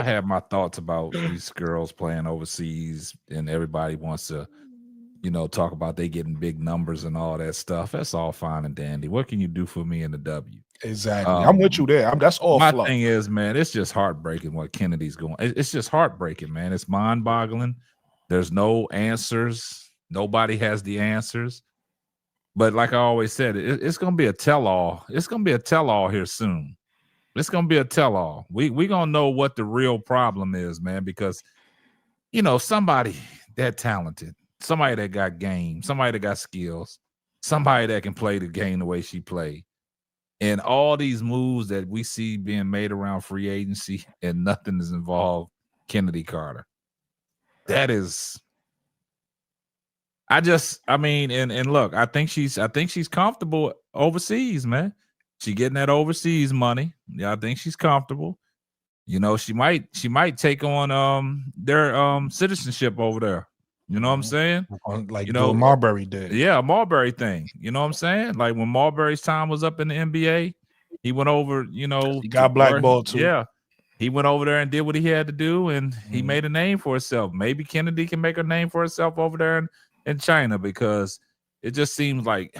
I have my thoughts about these girls playing overseas, and everybody wants to, talk about they getting big numbers and all that stuff. That's all fine and dandy. What can you do for me in the W? Exactly. I'm with Um, you there. That's all my fluff. thing is, man, it's just heartbreaking what Kennedy's going. It's just heartbreaking, man. It's mind-boggling. There's no answers. Nobody has the answers. But like I always said, it's going to be a tell-all. It's going to be a tell-all here soon. It's going to be a tell-all. We going to know what the real problem is, man, because somebody that talented, somebody that got game, somebody that got skills, somebody that can play the game the way she played. And all these moves that we see being made around free agency and nothing is involved, Chennedy Carter. That is, and look, I think she's comfortable overseas, man. She getting that overseas money. Yeah, I think she's comfortable. She might take on their citizenship over there. You know what I'm saying? Like Bill Marbury did. Yeah, a Marbury thing. You know what I'm saying? Like when Marbury's time was up in the NBA, he went over, he got blackballed too. Yeah. He went over there and did what he had to do, and he made a name for himself. Maybe Kennedy can make a name for herself over there in China, because it just seems like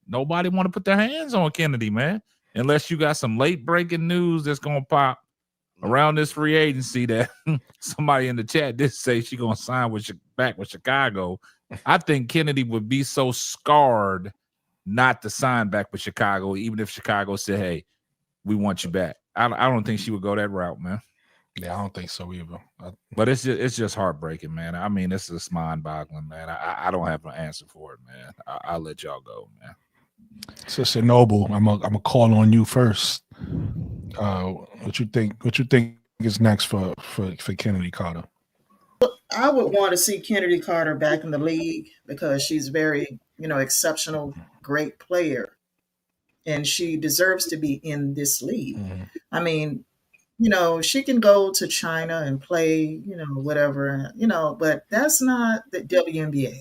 nobody want to put their hands on Kennedy, man, unless you got some late breaking news that's going to pop around this free agency that somebody in the chat did say she's going to sign back with Chicago. I think Kennedy would be so scarred not to sign back with Chicago, even if Chicago said, hey, we want you back. I don't think she would go that route, man. Yeah, I don't think so either. But it's just heartbreaking, man. I mean, it's just mind-boggling, man. I don't have an answer for it, man. I'll let y'all go, man. Sister Noble, I'm a call on you first. What you think is next for Chennedy Carter? I would want to see Chennedy Carter back in the league because she's very, exceptional, great player. And she deserves to be in this league. I mean, she can go to China and play, whatever, but that's not the WNBA.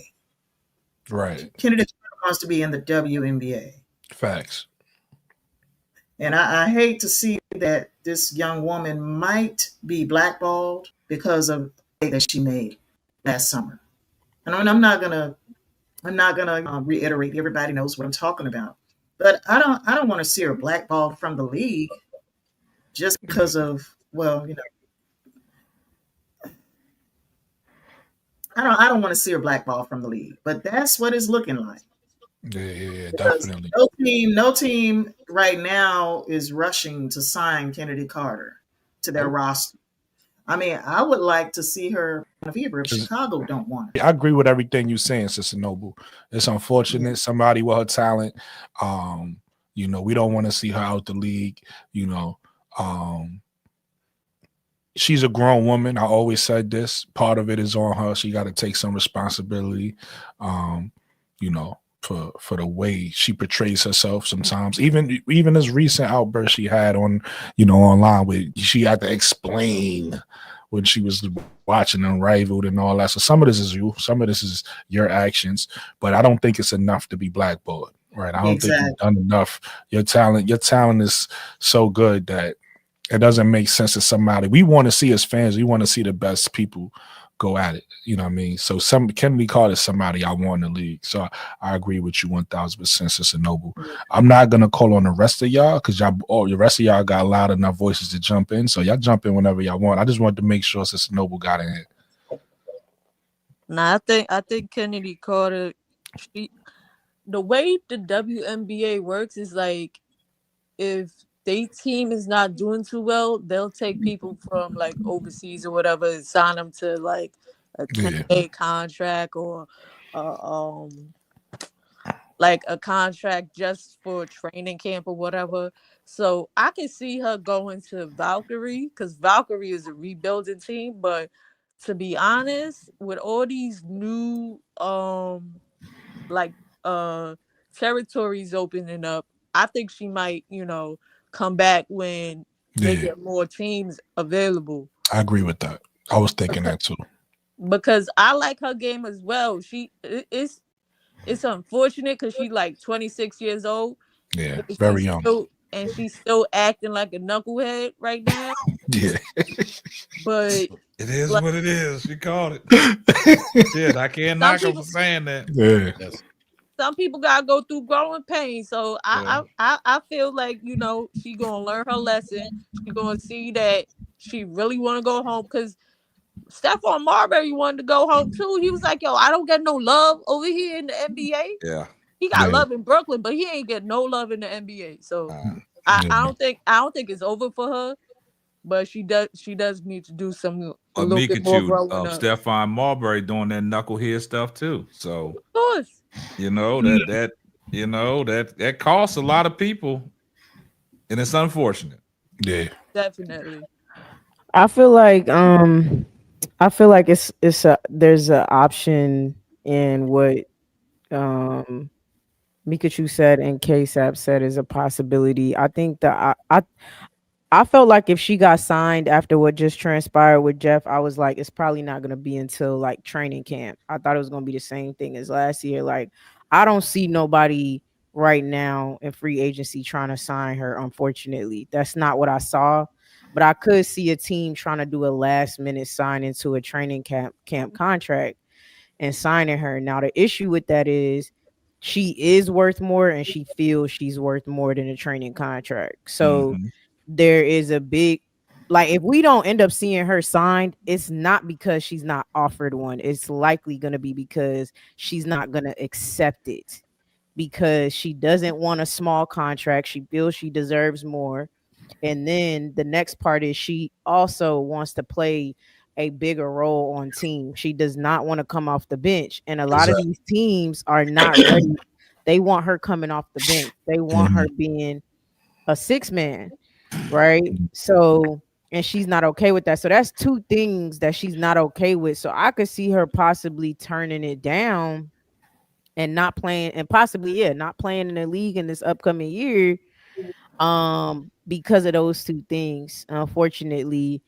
Right. Kennedy wants to be in the WNBA. Facts. And I hate to see that this young woman might be blackballed because of the that she made last summer. And I'm not gonna reiterate. Everybody knows what I'm talking about. But I don't want to see her blackballed from the league just because of, I don't want to see her blackballed from the league. But that's what it's looking like. Yeah, definitely. No team right now is rushing to sign Chennedy Carter to their roster. I mean, I would like to see her in a fever if Chicago don't want it. I agree with everything you're saying, Sister Noble. It's unfortunate. Somebody with her talent, we don't want to see her out the league. She's a grown woman. I always said this. Part of it is on her. She got to take some responsibility, for the way she portrays herself sometimes. Even this recent outburst she had on, online, where she had to explain when she was watching Unrivaled and all that. So some of this is you, some of this is your actions, but I don't think it's enough to be blackballed, right? I don't think you've done enough. Your talent is so good that it doesn't make sense to somebody. We want to see as fans, we want to see the best people go at it. You know what I mean? So Chennedy Carter is somebody I want in the league. So I agree with you 1,000%, Sister Noble. I'm not gonna call on the rest of y'all because the rest of y'all got loud enough voices to jump in. So y'all jump in whenever y'all want. I just wanted to make sure Sister Noble got in here. Nah, I think Chennedy Carter, the way the WNBA works is like if their team is not doing too well, they'll take people from like overseas or whatever and sign them to like a 10-day contract or like a contract just for training camp or whatever. So I can see her going to Valkyrie because Valkyrie is a rebuilding team. But to be honest, with all these new territories opening up, I think she might, come back when they get more teams available. I agree with that. I was thinking that too. Because I like her game as well. It's unfortunate because she's like 26 years old. Yeah, very young. And she's still acting like a knucklehead right now. Yeah. But It is like, what it is. She called it. Shit, I can't knock her for saying that. Yeah. Yes. some people gotta go through growing pains. So Yeah. I feel like, you know, she gonna learn her lesson. She gonna see that she really wanna go home, because Stephon Marbury wanted to go home too. He was like, yo, I don't get no love over here in the NBA. Yeah. He got Yeah. love in Brooklyn, but he ain't get no love in the NBA. So Yeah. I don't think it's over for her, but she does need to do some a little bit more Mikachu, growing up. Stephon Marbury doing that knucklehead stuff too. So Of course. you know that costs a lot of people, and it's unfortunate. Yeah. Definitely. I feel like it's a there's an option in what um Mikachu said and KSAP said is a possibility. I think that I felt like if she got signed after what just transpired with Jeff, I was like, it's probably not going to be until like training camp. I thought it was going to be the same thing as last year. Like, I don't see nobody right now in free agency trying to sign her. Unfortunately, that's not what I saw. But I could see a team trying to do a last minute sign into a training camp contract and signing her. Now, the issue with that is she is worth more and she feels she's worth more than a training contract. So there is a big, like, if we don't end up seeing her signed, it's not because she's not offered one. It's likely going to be because she's not going to accept it, because she doesn't want a small contract. She feels she deserves more. And then the next part is she also wants to play a bigger role on team. She does not want to come off the bench. And a lot of these teams are not ready. They want her coming off the bench. They want her being a 6-man, right? So, and she's not okay with that. So that's two things that she's not okay with. So I could see her possibly turning it down and not playing, and possibly not playing in the league in this upcoming year because of those two things, unfortunately.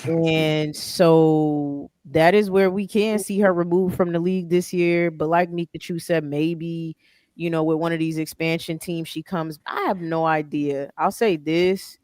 And so that is where we can see her removed from the league this year. But like Mikachu said, maybe, you know, with one of these expansion teams she comes. I have no idea. I'll say this.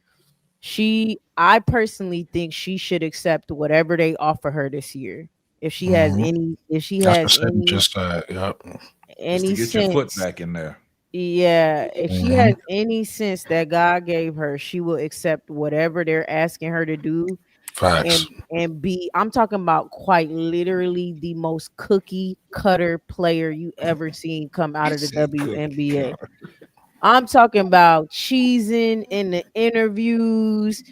I personally think she should accept whatever they offer her this year. If she has any, That's just yep. Just to any get your foot sense, back in there. yeah, if she has any sense that God gave her, she will accept whatever they're asking her to do. Facts. And be, I'm talking about quite literally the most cookie cutter player you ever seen come out of the WNBA. I'm talking about cheesing in the interviews,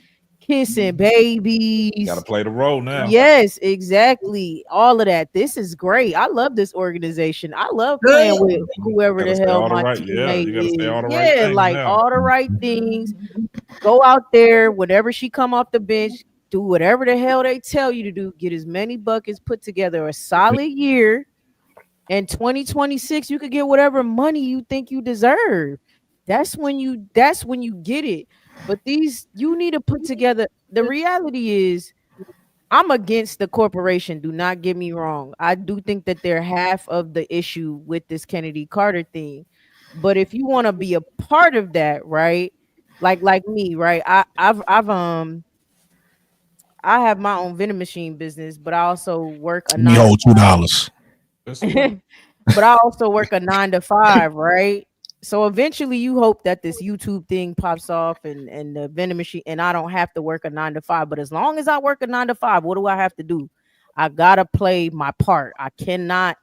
kissing babies. Got to play the role now. Yes, exactly. All of that. This is great. I love this organization. I love playing with whoever the hell my teammate you got to say all the is. right things Like now. all the right things. Go out there whenever she come off the bench. Do whatever the hell they tell you to do. Get as many buckets, put together a solid year. In 2026, you could get whatever money you think you deserve. That's when you get it. But you need to put together. The reality is, I'm against the corporation. Do not get me wrong. I do think that they're half of the issue with this Chennedy Carter thing. But if you want to be a part of that, right? Like me, right? I have my own vending machine business, but I also work a Me hold $2. but I also work a 9 to 5, right? So eventually you hope that this YouTube thing pops off and the vending machine, and I don't have to work a 9 to 5. But as long as I work a 9 to 5, what do I have to do? I gotta play my part. I cannot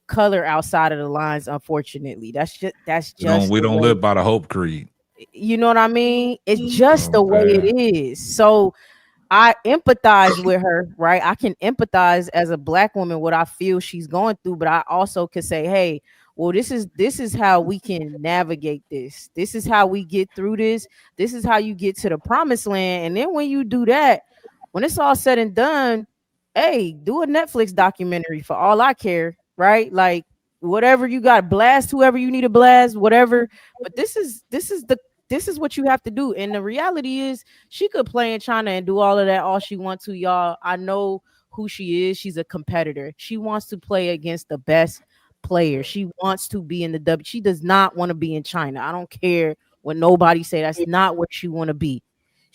color outside of the lines, unfortunately. That's just we don't live by the Hope Creed. You know what I mean? It's just the way it is. So I empathize with her, right? I can empathize as a Black woman what I feel she's going through, but I also could say, hey, well, this is how we can navigate this. This is how we get through this. This is how you get to the promised land. And then when you do that, when it's all said and done, hey, do a Netflix documentary for all I care, right? Like whatever you got, blast whoever you need to blast, whatever. But this is what you have to do. And the reality is she could play in China and do all of that all she wants to, y'all. I know who she is. She's a competitor. She wants to play against the best player. She wants to be in the W. She does not want to be in China. I don't care what nobody say. That's not what she want to be.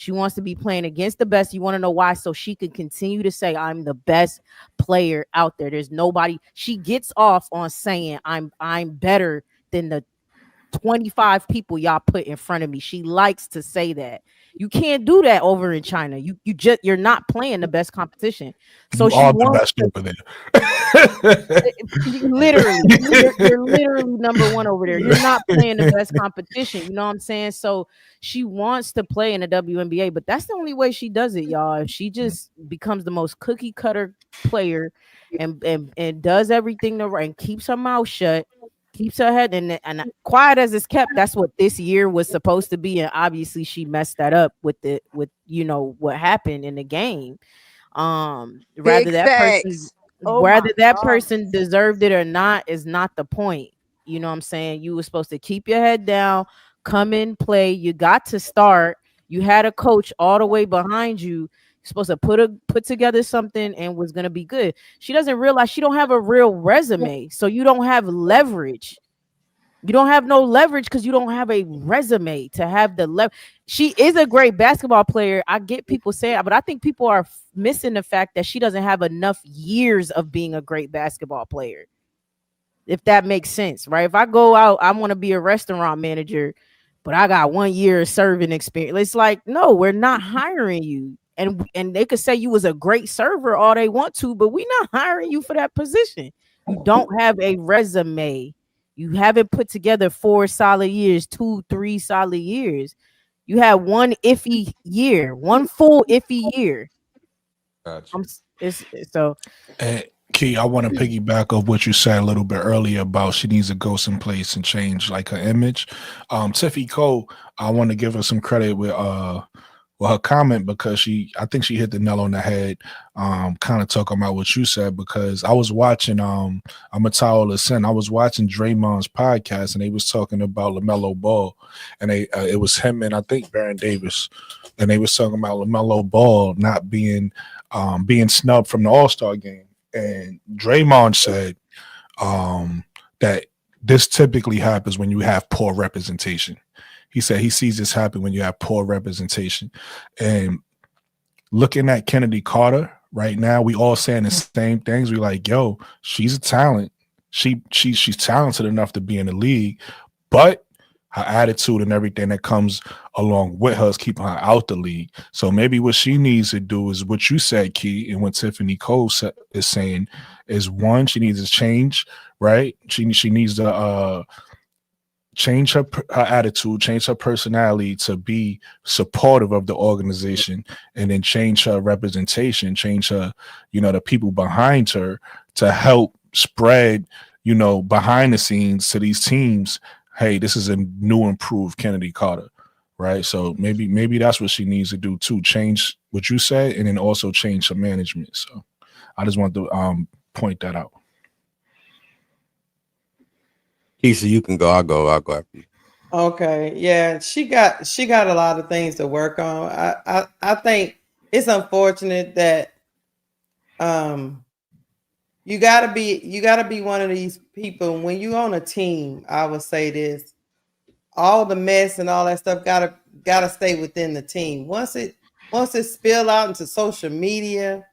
She wants to be playing against the best. You want to know why? So she can continue to say, I'm the best player out there. There's nobody. She gets off on saying I'm better than the 25 people y'all put in front of me. She likes to say that. You can't do that over in China. You're not playing the best competition. So You she are the wants best over there. literally, you're literally number one over there. You're not playing the best competition. You know what I'm saying? So she wants to play in the WNBA, but that's the only way she does it, y'all. If she just becomes the most cookie cutter player and does everything right and keeps her mouth shut, keeps her head and quiet as it's kept. That's what this year was supposed to be, and obviously she messed that up with what happened in the game. Whether that person deserved it or not is not the point. You know what I'm saying? You were supposed to keep your head down, come in, play. You got to start. You had a coach all the way behind you. You're supposed to put together something and was gonna be good. She doesn't realize she don't have a real resume, so you don't have leverage. You don't have no leverage because you don't have a resume to have the She is a great basketball player. I get people saying, but I think people are missing the fact that she doesn't have enough years of being a great basketball player. If that makes sense, right? If I go out, I want to be a restaurant manager, but I got 1 year of serving experience. It's like, no, we're not hiring you. And they could say you was a great server all they want to, but we're not hiring you for that position. You don't have a resume. You haven't put together 4 solid years, 2, 3 solid years. You had one iffy year, one full iffy year. Gotcha. So. And Key, I want to piggyback off what you said a little bit earlier about she needs to go someplace and change like her image. Tiffy Cole, I want to give her some credit with her comment because I think she hit the nail on the head, kind of talking about what you said, because I was watching I'm a towel of sin. I was watching Draymond's podcast and they was talking about LaMelo Ball, and it was him and I think Baron Davis, and they was talking about LaMelo Ball not being snubbed from the All-Star game. And Draymond said that this typically happens when you have poor representation. He said he sees this happen when you have poor representation. And looking at Chennedy Carter right now, we all saying the same things. We like, yo, she's a talent. She's talented enough to be in the league, but her attitude and everything that comes along with her is keeping her out the league. So maybe what she needs to do is what you said, Key, and what Tiffany Cole is saying is, one, she needs to change, right? She needs to change her attitude, change her personality to be supportive of the organization, and then change her representation, change her, the people behind her to help spread, behind the scenes to these teams. Hey, this is a new, improved Chennedy Carter, right? So maybe that's what she needs to do too. Change what you said, and then also change her management. So I just want to point that out. Keisha, you can go. I'll go after you. Okay, yeah, she got a lot of things to work on. I think it's unfortunate that you gotta be one of these people when you on a team. I would say this: all the mess and all that stuff gotta stay within the team. Once it spill out into social media,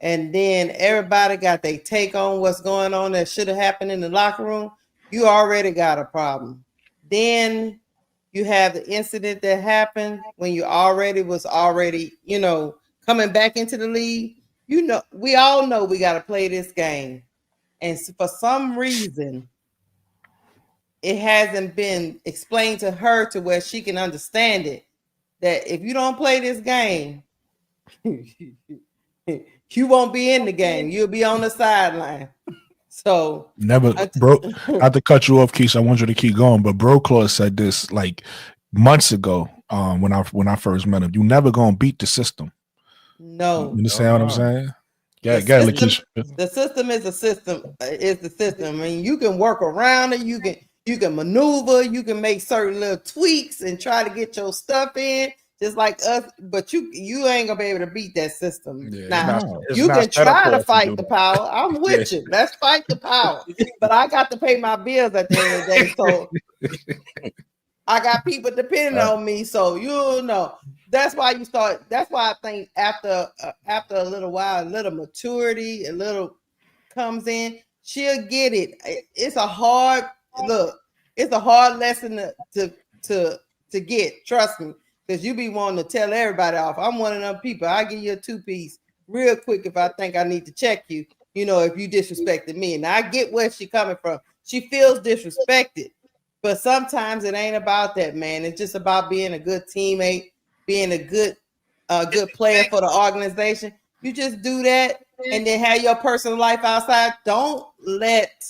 and then everybody got their take on what's going on that should have happened in the locker room, you already got a problem. Then you have the incident that happened when you was already coming back into the league. We all know we got to play this game. And for some reason, it hasn't been explained to her to where she can understand it, that if you don't play this game, you won't be in the game. You'll be on the sideline. So bro, not to cut you off, Keisha, I want you to keep going, but Bro Claus said this like months ago when I first met him. You never gonna beat the system. No. You understand what I'm saying? Yeah, the system is a system. It's the system. I mean, you can work around it, you can maneuver, you can make certain little tweaks and try to get your stuff in. Just like us, but you ain't gonna be able to beat that system. Yeah, now you can try to fight the power. I'm with you. Let's fight the power. But I got to pay my bills at the end of the day, so I got people depending on me. So that's why you start. That's why I think after a little while, a little maturity, a little comes in, she'll get it. It's a hard look. It's a hard lesson to get. Trust me, because you be wanting to tell everybody off. I'm one of them people. I give you a 2-piece real quick if I think I need to check you. You know, if you disrespected me, and I get where she coming from. She feels disrespected, but sometimes it ain't about that, man. It's just about being a good teammate, being a good player for the organization. You just do that, and then have your personal life outside. Don't let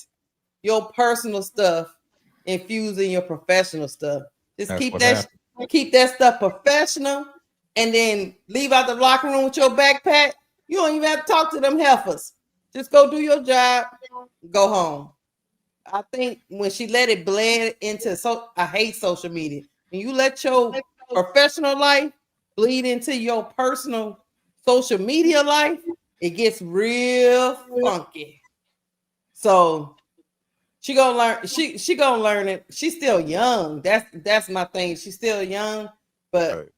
your personal stuff infuse in your professional stuff. Just keep that stuff professional, and then leave out the locker room with your backpack. You don't even have to talk to them heifers. Just go do your job, go home. I think when she let it blend into I hate social media. When you let your professional life bleed into your personal social media life, it gets real funky. So she gonna learn. She gonna learn it. She's still young. That's my thing. She's still young, but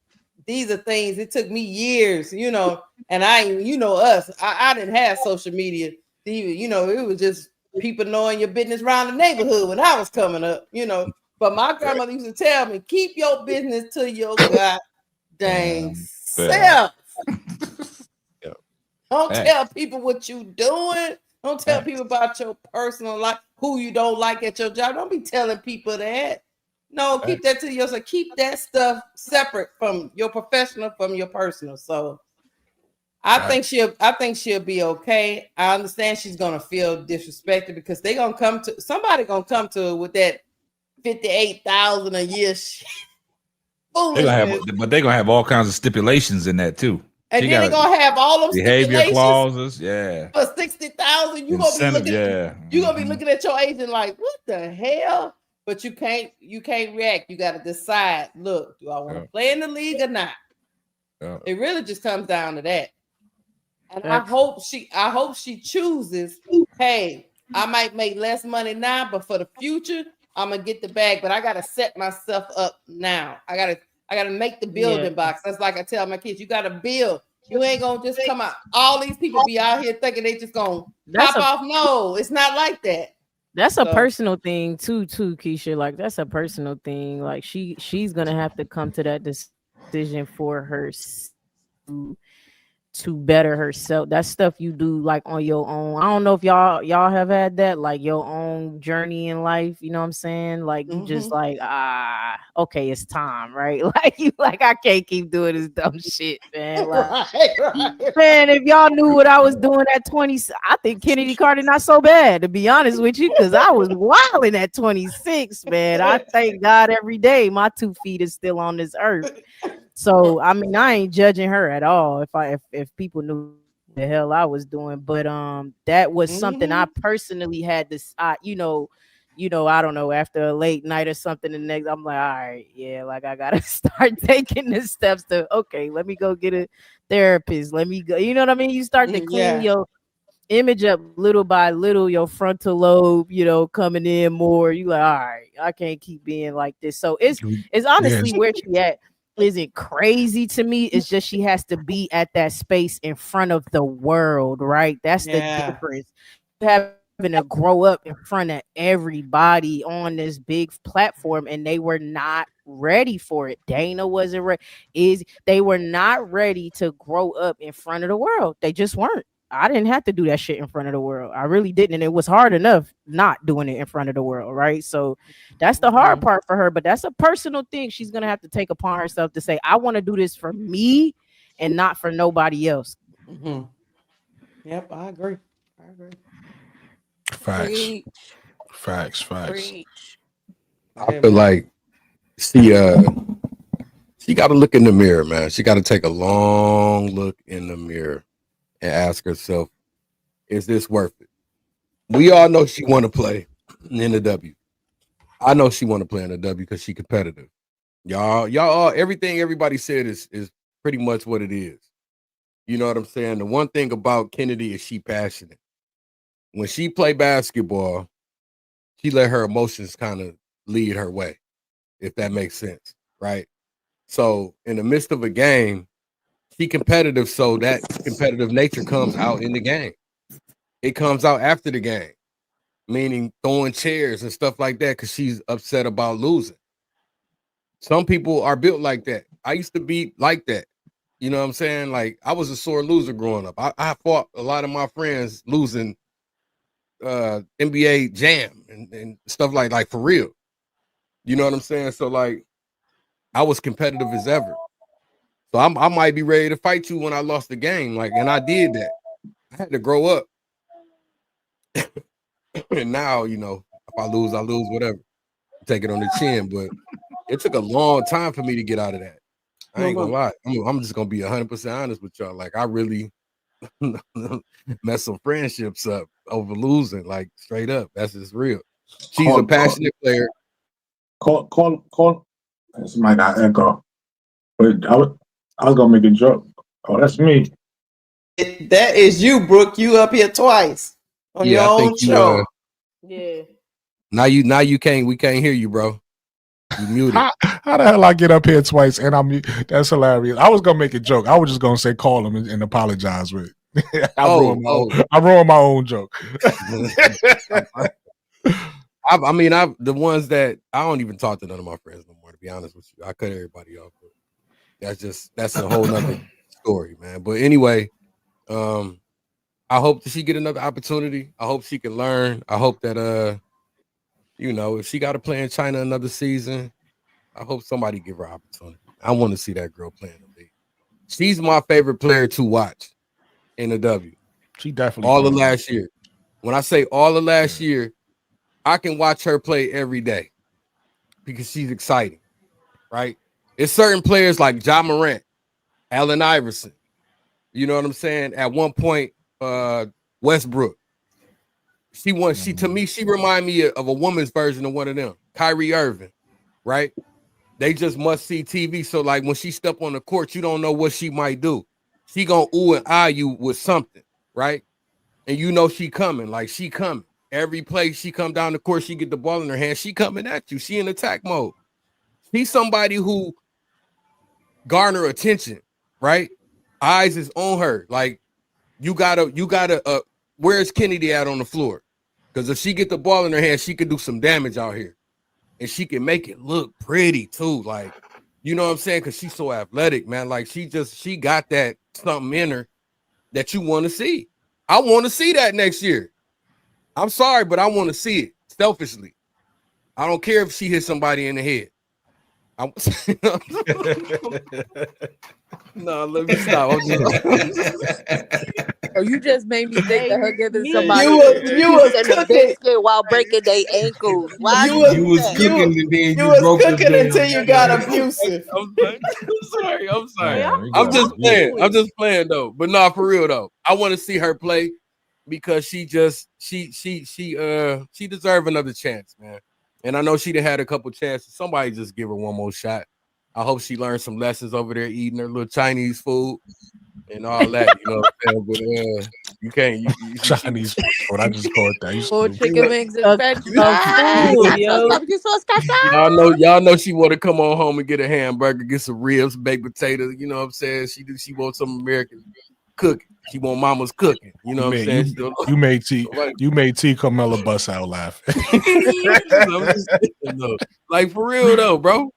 these are things. It took me years, you know. And us. I didn't have social media. You know, it was just people knowing your business around the neighborhood when I was coming up. You know, but my grandmother used to tell me, keep your business to your goddamn self. Don't tell people what you doing. Don't tell people about your personal life, who you don't like at your job. Don't be telling people that. No, keep that to yourself. Keep that stuff separate from your professional, from your personal. So I think she'll be okay. I understand she's gonna feel disrespected because somebody gonna come to her with that 58,000 a year shit. They're gonna have all kinds of stipulations in that too. And then they're gonna have all them behavior clauses, for 60,000. You're gonna be looking at your agent like, what the hell? But you can't react. You gotta decide. Look, do I want to play in the league or not? It really just comes down to that. And I hope she chooses, hey, I might make less money now, but for the future, I'm gonna get the bag. But I gotta set myself up now. I gotta make the building box. That's like I tell my kids, you gotta build. You ain't gonna just come out. All these people be out here thinking they just gonna pop off. No, it's not like that. That's a personal thing too, Keisha. Like that's a personal thing. Like she's gonna have to come to that decision for her to better herself. That's stuff you do like on your own. I don't know if y'all have had that, like your own journey in life, you know what I'm saying? Like you just like, okay, it's time, right? Like you like, I can't keep doing this dumb shit, man. Like, man, if y'all knew what I was doing at 20, I think Chennedy Carter not so bad, to be honest with you, because I was wilding at 26, man. I thank God every day my 2 feet is still on this earth. So I mean, I ain't judging her at all. If people knew the hell I was doing, but that was something I personally had to, I don't know, after a late night or something, the next I'm like, all right, yeah, like I gotta start taking the steps to, okay, let me go get a therapist. Let me go, you know what I mean? You start to clean your image up little by little, your frontal lobe, coming in more. You like, all right, I can't keep being like this. So it's honestly where she at isn't crazy to me. It's just she has to be at that space in front of the world, right? That's the difference. Having to grow up in front of everybody on this big platform, and they were not ready for it. Dana wasn't ready. They were not ready to grow up in front of the world. They just weren't. I didn't have to do that shit in front of the world. I really didn't. And it was hard enough not doing it in front of the world. Right. So that's the hard part for her. But that's a personal thing she's going to have to take upon herself to say, I want to do this for me and not for nobody else. Yep. I agree. Facts. I feel like she got to look in the mirror, man. She got to take a long look in the mirror and ask herself, is this worth it? We all know she want to play in the W. I know she want to play in the W because she's competitive. Y'all, everything everybody said is pretty much what it is. You know what I'm saying? The one thing about Chennedy is she passionate. When she play basketball, she let her emotions kind of lead her way, if that makes sense, right? So in the midst of a game, she competitive, so that competitive nature comes out in the game. It comes out after the game, meaning throwing chairs and stuff like that because she's upset about losing. Some people are built like that. I used to be like that. You know what I'm saying? Like, I was a sore loser growing up. I fought a lot of my friends losing NBA Jam and stuff like for real. You know what I'm saying? So like, I was competitive as ever. So I might be ready to fight you when I lost the game. Like, and I did that. I had to grow up. And now, you know, if I lose, whatever. Take it on the chin. But it took a long time for me to get out of that. I ain't gonna lie. I'm just gonna be 100% honest with y'all. Like, I really messed some friendships up over losing, like straight up. That's just real. She's a passionate player. Call. Somebody got echo. But I was gonna make a joke. Oh, that's me. That is you, Brooke. You up here twice on your own show. Yeah. Now you can't. We can't hear you, bro. You muted. How the hell I get up here twice and I'm? That's hilarious. I was gonna make a joke. I was just gonna say call him and apologize with. I ruined my own joke. I mean, the ones that I don't even talk to none of my friends no more. To be honest with you, I cut everybody off. But that's a whole nother story, man. But anyway, I hope that she get another opportunity. I hope she can learn. I hope that you know, if she got to play in China another season, I hope somebody give her opportunity. I want to see that girl play in the league. She's my favorite player to watch in the W. She definitely all of last year. When I say all of last year, I can watch her play every day because she's exciting, right? It's certain players like Ja Morant, Allen Iverson. You know what I'm saying? At one point, Westbrook. She to me, she remind me of a woman's version of one of them, Kyrie Irving, right? They just must see TV. So like when she step on the court, you don't know what she might do. She gonna ooh and ah you with something, right? And you know she coming, like she coming. Every play she come down the court, she get the ball in her hand, she coming at you. She in attack mode. She's somebody who garner attention, right? Eyes is on her. Like you gotta where's Kennedy at on the floor? Because if she get the ball in her hand, she could do some damage out here. And she can make it look pretty too. Like, you know what I'm saying? Because she's so athletic, man. Like she got that something in her that you want to see. I want to see that next year. I'm sorry, but I want to see it selfishly. I don't care if she hits somebody in the head. No, let me stop. You just made me think that her giving somebody you was cooking biscuit while breaking their ankles. Why you was cooking and then you was cooking until you got abusive. I'm sorry. I'm just playing though. But no, for real though. I want to see her play because she deserves another chance, man. And I know she done had a couple chances. Somebody just give her one more shot. I hope she learns some lessons over there eating her little Chinese food and all that. You know what I'm saying? But you can't. Chinese food. I just call it that. or chicken wings and French fries. Y'all know she want to come on home and get a hamburger, get some ribs, baked potatoes. You know what I'm saying? She wants some American cooking. She want mama's cooking. You know what I'm saying? You made T Carmella bust out laughing. Like for real though, bro.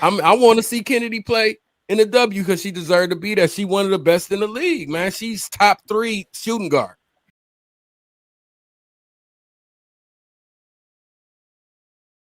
I want to see Kennedy play in the W because she deserved to be there. She one of the best in the league, man. She's top 3 shooting guard.